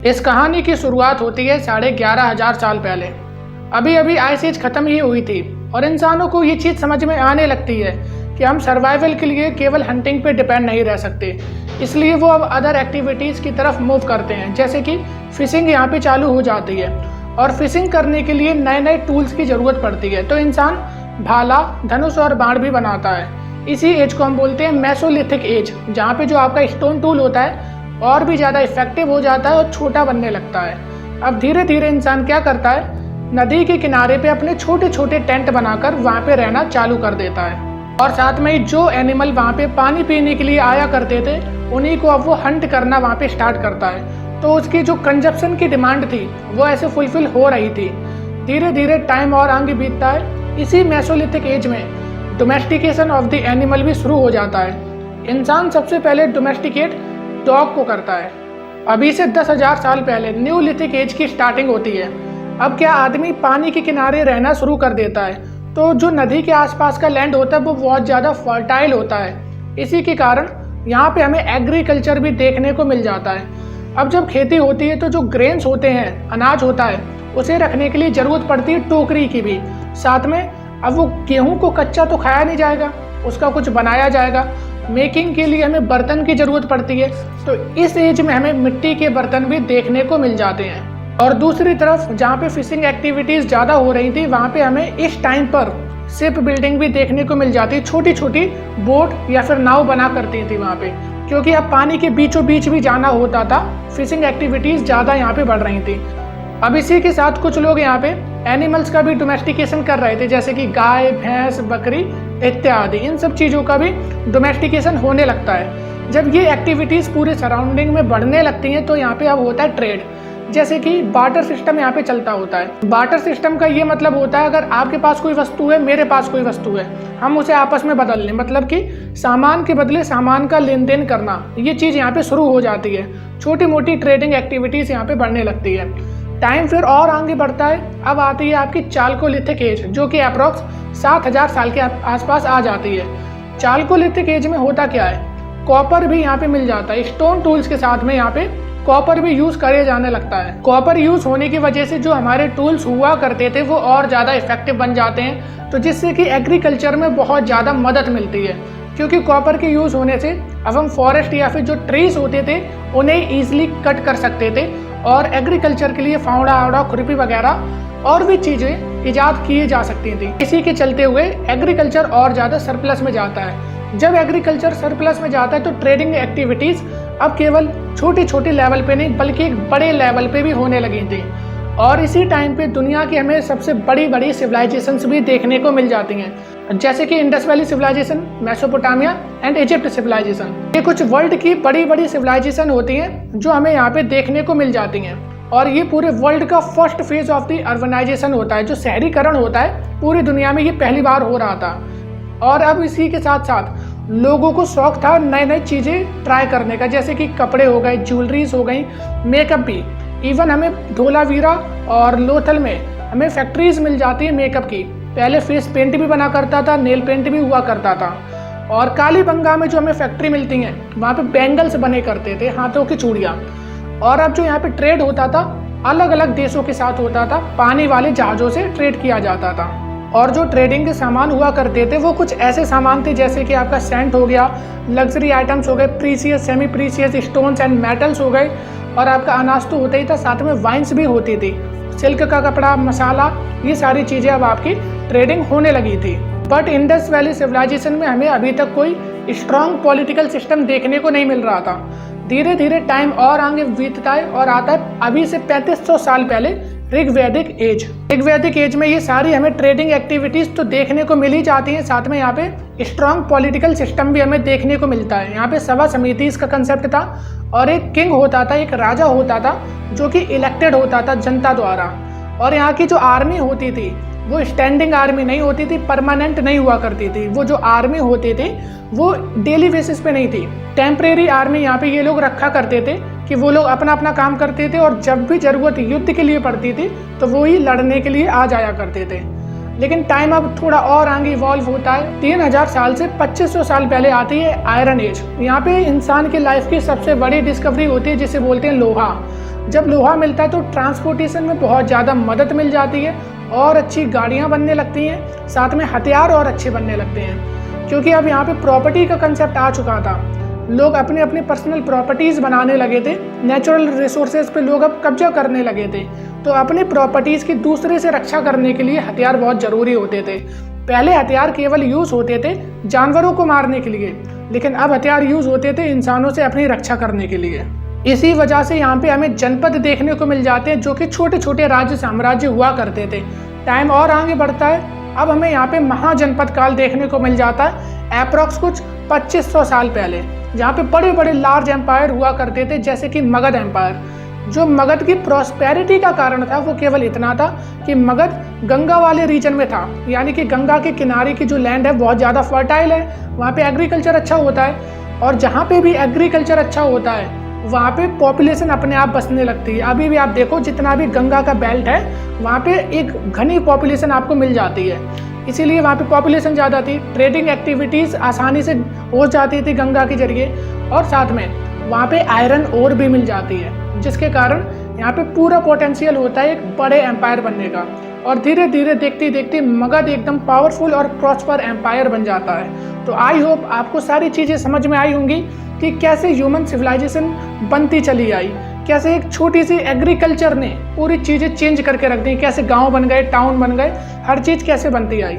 इस कहानी की शुरुआत होती है 11,500 साल पहले। अभी अभी आइस एज खत्म ही हुई थी और इंसानों को ये चीज़ समझ में आने लगती है कि हम सर्वाइवल के लिए केवल हंटिंग पे डिपेंड नहीं रह सकते। इसलिए वो अब अदर एक्टिविटीज़ की तरफ मूव करते हैं, जैसे कि फिशिंग यहाँ पे चालू हो जाती है और फिशिंग करने के लिए नए नए टूल्स की ज़रूरत पड़ती है। तो इंसान भाला, धनुष और बाण भी बनाता है। इसी एज को हम बोलते हैं मेसोलिथिक एज, जहाँ पे जो आपका स्टोन टूल होता है और भी ज़्यादा इफेक्टिव हो जाता है और छोटा बनने लगता है। अब धीरे धीरे इंसान क्या करता है, नदी के किनारे पे अपने छोटे छोटे टेंट बनाकर वहाँ पे रहना चालू कर देता है और साथ में ही जो एनिमल वहाँ पे पानी पीने के लिए आया करते थे उन्हीं को अब वो हंट करना वहाँ पे स्टार्ट करता है। तो उसकी जो कंजप्शन की डिमांड थी वो ऐसे फुलफिल हो रही थी। धीरे धीरे टाइम और आगे बीतता है। इसी मेसोलिथिक एज में डोमेस्टिकेशन ऑफ द एनिमल भी शुरू हो जाता है। इंसान सबसे पहले डोमेस्टिकेट डॉग को करता है। अभी से 10,000 साल पहले न्यूलिथिक एज की स्टार्टिंग होती है। अब क्या आदमी पानी के किनारे रहना शुरू कर देता है, तो जो नदी के आसपास का लैंड होता है वो बहुत ज़्यादा फर्टाइल होता है। इसी के कारण यहाँ पे हमें एग्रीकल्चर भी देखने को मिल जाता है। अब जब खेती होती है तो जो ग्रेन्स होते हैं, अनाज होता है, उसे रखने के लिए ज़रूरत पड़ती है टोकरी की भी। साथ में अब वो गेहूँ को कच्चा तो खाया नहीं जाएगा, उसका कुछ बनाया जाएगा। मेकिंग के लिए हमें बर्तन की ज़रूरत पड़ती है, तो इस एज में हमें मिट्टी के बर्तन भी देखने को मिल जाते हैं। और दूसरी तरफ जहाँ पे फिशिंग एक्टिविटीज़ ज़्यादा हो रही थी वहाँ पे हमें इस टाइम पर शिप बिल्डिंग भी देखने को मिल जाती। छोटी छोटी बोट या फिर नाव बना करती थी वहाँ पे, क्योंकि अब पानी के बीचों बीच भी जाना होता था। फिशिंग एक्टिविटीज़ ज़्यादा यहाँ पे बढ़ रही थी। अब इसी के साथ कुछ लोग यहाँ पे एनिमल्स का भी डोमेस्टिकेशन कर रहे थे, जैसे कि गाय, भैंस, बकरी इत्यादि। इन सब चीज़ों का भी डोमेस्टिकेशन होने लगता है। जब ये एक्टिविटीज़ पूरे सराउंडिंग में बढ़ने लगती हैं तो यहाँ पे अब होता है ट्रेड, जैसे कि बार्टर सिस्टम यहाँ पे चलता होता है। बार्टर सिस्टम का ये मतलब होता है, अगर आपके पास कोई वस्तु है, मेरे पास कोई वस्तु है, हम उसे आपस में बदल लें, मतलब कि सामान के बदले सामान का लेन देन करना, ये चीज़ यहाँ पे शुरू हो जाती है। छोटी मोटी ट्रेडिंग एक्टिविटीज़ यहाँ पे बढ़ने लगती है। टाइम फिर और आगे बढ़ता है। अब आती है आपकी चाल्कोलिथिक एज, जो कि अप्रॉक्स 7,000 साल के आसपास आ जाती है। चाल्कोलिथिक एज में होता क्या है, कॉपर भी यहाँ पे मिल जाता है। स्टोन टूल्स के साथ में यहाँ पे कॉपर भी यूज़ करे जाने लगता है। कॉपर यूज़ होने की वजह से जो हमारे टूल्स हुआ करते थे वो और ज़्यादा इफेक्टिव बन जाते हैं, तो जिससे कि एग्रीकल्चर में बहुत ज़्यादा मदद मिलती है। क्योंकि कॉपर के यूज़ होने से अब हम फॉरेस्ट या फिर जो ट्रीज होते थे उन्हें ईजिली कट कर सकते थे और एग्रीकल्चर के लिए फावड़ा आवड़ा, खुरपी वगैरह और भी चीज़ें ईजाद किए जा सकती थी। इसी के चलते हुए एग्रीकल्चर और ज़्यादा सरप्लस में जाता है। जब एग्रीकल्चर सरप्लस में जाता है तो ट्रेडिंग एक्टिविटीज़ अब केवल छोटी छोटी लेवल पे नहीं बल्कि एक बड़े लेवल पे भी होने लगी थी। और इसी टाइम पे दुनिया की हमें सबसे बड़ी बड़ी सिविलाइजेशंस भी देखने को मिल जाती हैं, जैसे कि Indus valley civilisation, Mesopotamia and Egypt civilisation. ये कुछ वर्ल्ड की बड़ी बड़ी सिविलाइजेशन होती हैं जो हमें यहाँ पे देखने को मिल जाती हैं। और ये पूरे वर्ल्ड का first phase of the urbanisation होता है, जो शहरीकरण होता है पूरी दुनिया में ये पहली बार हो रहा था। और अब इसी के साथ साथ लोगों को शौक था नई नई चीज़ें ट्राई करने का, जैसे कि कपड़े हो गए, ज्वेलरीज हो गई, मेकअप भी। इवन हमें धोलावीरा और लोथल में हमें फैक्ट्रीज मिल जाती है मेकअप की। पहले फेस पेंट भी बना करता था, नेल पेंट भी हुआ करता था। और कालीबंगा में जो हमें फैक्ट्री मिलती हैं वहाँ पे बैंगल्स बने करते थे, हाथों की चूड़ियाँ। और अब जो यहाँ पे ट्रेड होता था अलग अलग देशों के साथ होता था, पानी वाले जहाज़ों से ट्रेड किया जाता था। और जो ट्रेडिंग के सामान हुआ करते थे वो कुछ ऐसे सामान थे जैसे कि आपका सेंट हो गया, लग्जरी आइटम्स हो गए, precious, semi precious stones and metals हो गए। और आपका अनाज तो होता ही था, साथ में वाइन्स भी होती थी, सिल्क का कपड़ा, मसाला, ये सारी चीज़ें अब आपकी ट्रेडिंग होने लगी थी। बट इंडस वैली सिविलाइजेशन में हमें अभी तक कोई स्ट्रॉन्ग पॉलिटिकल सिस्टम देखने को नहीं मिल रहा था। धीरे धीरे टाइम और आगे बीतता है और आता है अभी से 3500 साल पहले ऋग्वैदिक एज। ऋग्वैदिक एज में ये सारी हमें ट्रेडिंग एक्टिविटीज़ तो देखने को मिल ही जाती हैं, साथ में यहाँ पे स्ट्रॉन्ग पॉलिटिकल सिस्टम भी हमें देखने को मिलता है। यहाँ पे सभा समिति इसका कंसेप्ट था और एक किंग होता था, एक राजा होता था जो कि इलेक्टेड होता था जनता द्वारा। और यहाँ की जो आर्मी होती थी वो स्टैंडिंग आर्मी नहीं होती थी, परमानेंट नहीं हुआ करती थी। वो जो आर्मी होती थी वो डेली बेसिस पे नहीं थी, टेम्परेरी आर्मी यहाँ पे ये लोग रखा करते थे कि वो लोग अपना अपना काम करते थे और जब भी ज़रूरत युद्ध के लिए पड़ती थी तो वो ही लड़ने के लिए आ जाया करते थे। लेकिन टाइम अब थोड़ा और आगे इवॉल्व होता है। 3000 साल से 2500 साल पहले आती है आयरन एज। यहाँ पे इंसान की लाइफ की सबसे बड़ी डिस्कवरी होती है जिसे बोलते हैं लोहा। जब लोहा मिलता है तो ट्रांसपोर्टेशन में बहुत ज़्यादा मदद मिल जाती है और अच्छी गाड़ियाँ बनने लगती हैं, साथ में हथियार और अच्छे बनने लगते हैं। क्योंकि अब यहाँ पे प्रॉपर्टी का कंसेप्ट आ चुका था, लोग अपने अपने पर्सनल प्रॉपर्टीज़ बनाने लगे थे, नेचुरल रिसोर्सेज पे लोग अब कब्जा करने लगे थे। तो अपनी प्रॉपर्टीज़ की दूसरे से रक्षा करने के लिए हथियार बहुत ज़रूरी होते थे। पहले हथियार केवल यूज़ होते थे जानवरों को मारने के लिए, लेकिन अब हथियार यूज़ होते थे इंसानों से अपनी रक्षा करने के लिए। इसी वजह से यहाँ पे हमें जनपद देखने को मिल जाते हैं, जो कि छोटे छोटे राज्य साम्राज्य हुआ करते थे। टाइम और आगे बढ़ता है, अब हमें यहाँ पे महाजनपद काल देखने को मिल जाता है, अप्रॉक्स कुछ 2500 साल पहले, जहाँ पे बड़े बड़े लार्ज एम्पायर हुआ करते थे, जैसे कि मगध एम्पायर। जो मगध की प्रॉस्पेरिटी का कारण था वो केवल इतना था कि मगध गंगा वाले रीजन में था, यानी कि गंगा के किनारे की जो लैंड है बहुत ज़्यादा फर्टाइल है, वहाँ पे एग्रीकल्चर अच्छा होता है, और जहाँ पे भी एग्रीकल्चर अच्छा होता है वहाँ पे पॉपुलेशन अपने आप बसने लगती है। अभी भी आप देखो, जितना भी गंगा का बेल्ट है वहाँ पे एक घनी पॉपुलेशन आपको मिल जाती है, इसीलिए वहाँ पे पॉपुलेशन ज़्यादा थी। ट्रेडिंग एक्टिविटीज़ आसानी से हो जाती थी गंगा के जरिए, और साथ में वहाँ पे आयरन ओर भी मिल जाती है, जिसके कारण यहाँ पे पूरा पोटेंशियल होता है एक बड़े एम्पायर बनने का। और धीरे धीरे देखते देखते मगध एकदम पावरफुल और प्रॉस्पर एम्पायर बन जाता है। तो आई होप आपको सारी चीज़ें समझ में आई होंगी कि कैसे ह्यूमन सिविलाइजेशन बनती चली आई, कैसे एक छोटी सी एग्रीकल्चर ने पूरी चीज़ें चेंज करके रख दी, कैसे गांव बन गए, टाउन बन गए, हर चीज़ कैसे बनती आई।